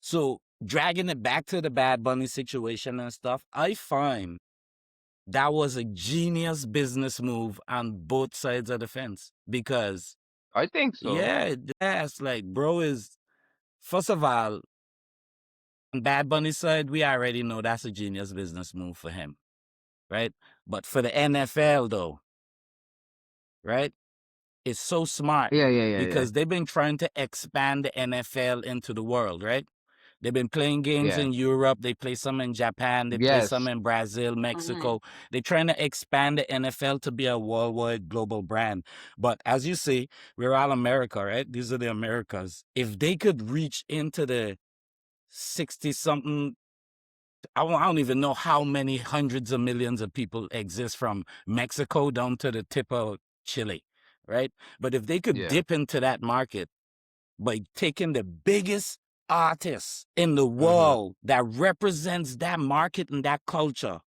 So dragging it back to the Bad Bunny situation and stuff, I find that was a genius business move on both sides of the fence because I think so. yeah, that's like bro is first of all, on Bad Bunny side, we already know that's a genius business move for him, right? But for the NFL though, right? It's so smart Yeah. because they've been trying to expand the NFL into the world, right? They've been playing games Yeah. in Europe. They play some in Japan. They play some Yes. in Brazil, Mexico. They're trying to expand the NFL to be a worldwide global brand. But as you see, we're all America, right? These are the Americas. If they could reach into the 60 something, I don't even know how many hundreds of millions of people exist from Mexico down to the tip of Chile, right? But if they could Yeah. dip into that market by taking the biggest artist in the Mm-hmm. world that represents that market and that culture,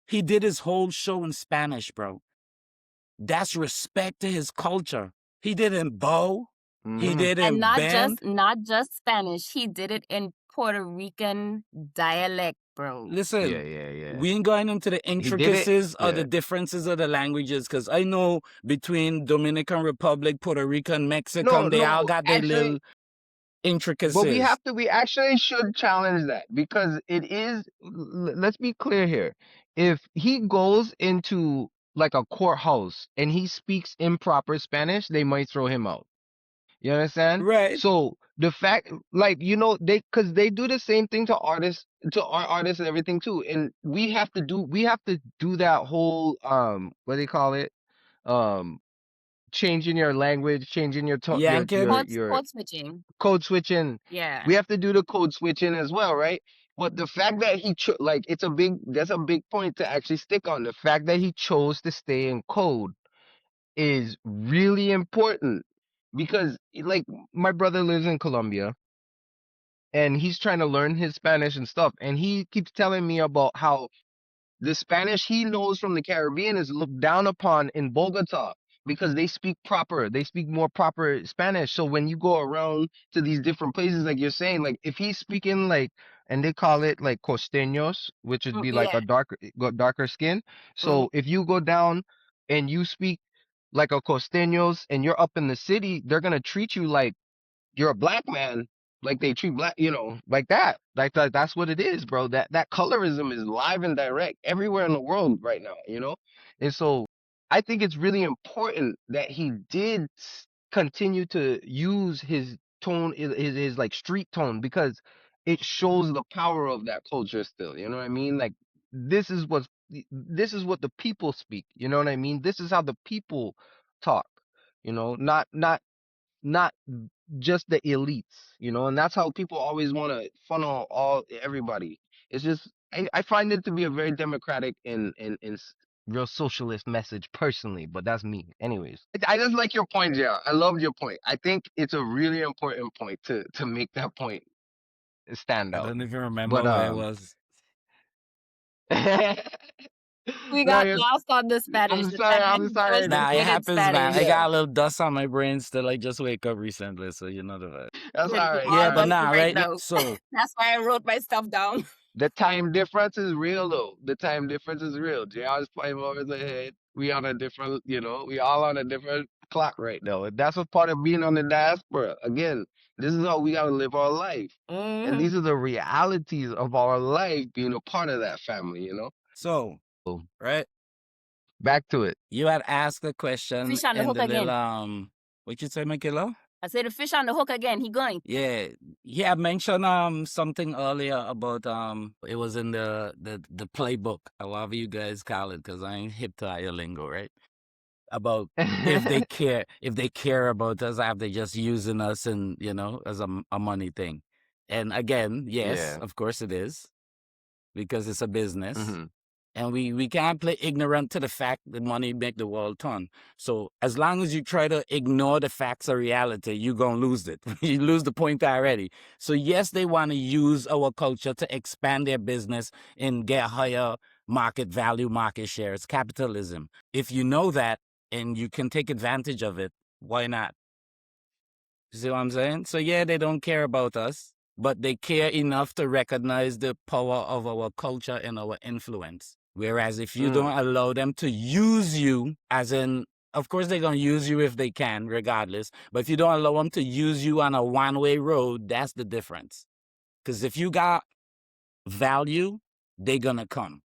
he did his whole show in Spanish, bro. That's respect to his culture. He didn't bow. He Mm-hmm. And didn't bend. not just Spanish. He did it in Puerto Rican dialect, bro. Listen, Yeah. we ain't going into the He did it. intricacies of the Yeah. differences of the languages because I know between Dominican Republic, Puerto Rican, Mexican, they all No. got their Actually, little but intricacies. we actually should challenge that because it is, let's be clear here. If he goes into like a courthouse and he speaks improper Spanish, they might throw him out. You understand? Right. So the fact, like, because they do the same thing to artists, to our artists and everything too. And we have to do that whole, what do they call it? Um, changing your language, changing your tone, Yanking. Code switching. code switching. Yeah. We have to do the code switching as well, right? But the fact that like, that's a big point to actually stick on. The fact that he chose to stay in code is really important because, like, my brother lives in Colombia and he's trying to learn his Spanish and stuff, and he keeps telling me about how the Spanish he knows from the Caribbean is looked down upon in Bogota because they speak more proper Spanish. So when you go around to these different places, like you're saying, like if he's speaking like, and they call it like costeños, which would be like Yeah. a darker skin. Mhm. So if you go down and you speak like a costeños and you're up in the city, they're gonna treat you like you're a black man, like they treat black, like that. That's what it is, bro. That colorism is live and direct everywhere in the world right now. And so I think it's really important that he did continue to use his tone, his like street tone, because it shows the power of that culture still. You know what I mean? Like this is what this is what the people speak. You know what I mean? This is how the people talk. Not just the elites, and that's how people always want to funnel everybody. It's just I find it to be a very democratic and real socialist message personally, but that's me. Anyways, I just like your point, yeah. I loved your point. I think it's a really important point to make that point stand I out. don't even remember But where it was. We no, got lost on the Spanish. I'm The sorry. I'm timeline sorry. wasn't Nah, it good in happens, man. Spanish. I Yeah, got a little dust on my brain still. I just wake up recently, so you know the vibe. that's all right. We It's Yeah, all all but going right. through nah, right right now. now. So That's why I wrote my stuff down. The time difference is real though. The time difference is real. JR is 5 hours ahead. We on a different, we all on a different clock right now. And that's what part of being on the diaspora. Again, this is how we gotta live our life. And these are the realities of our life being a part of that family. so So right. back to it. You had asked a question Fish on the in hook the little again. what you say, Makilo? I say the fish on the hook again. He going. Yeah, he had mentioned something earlier about it was in the playbook, however you guys call it, because I ain't hip to your lingo, right? About if they care about us, have they just using us and as a money thing? And again, yes, Yeah. of course it is because it's a business. hmm And we can't play ignorant to the fact that money make the world turn. So as long as you try to ignore the facts of reality, you're going to lose it. You lose the point already. So yes, they want to use our culture to expand their business and get higher market value, market shares, capitalism. If you know that and you can take advantage of it, why not? You see what I'm saying? So yeah, they don't care about us. but they care enough to recognize the power of our culture and our influence. Whereas if you Mm. don't allow them to use you, as in, of course they're going to use you if they can, regardless. But if you don't allow them to use you on a one-way road, that's the difference. Because if you got value, they're going to come.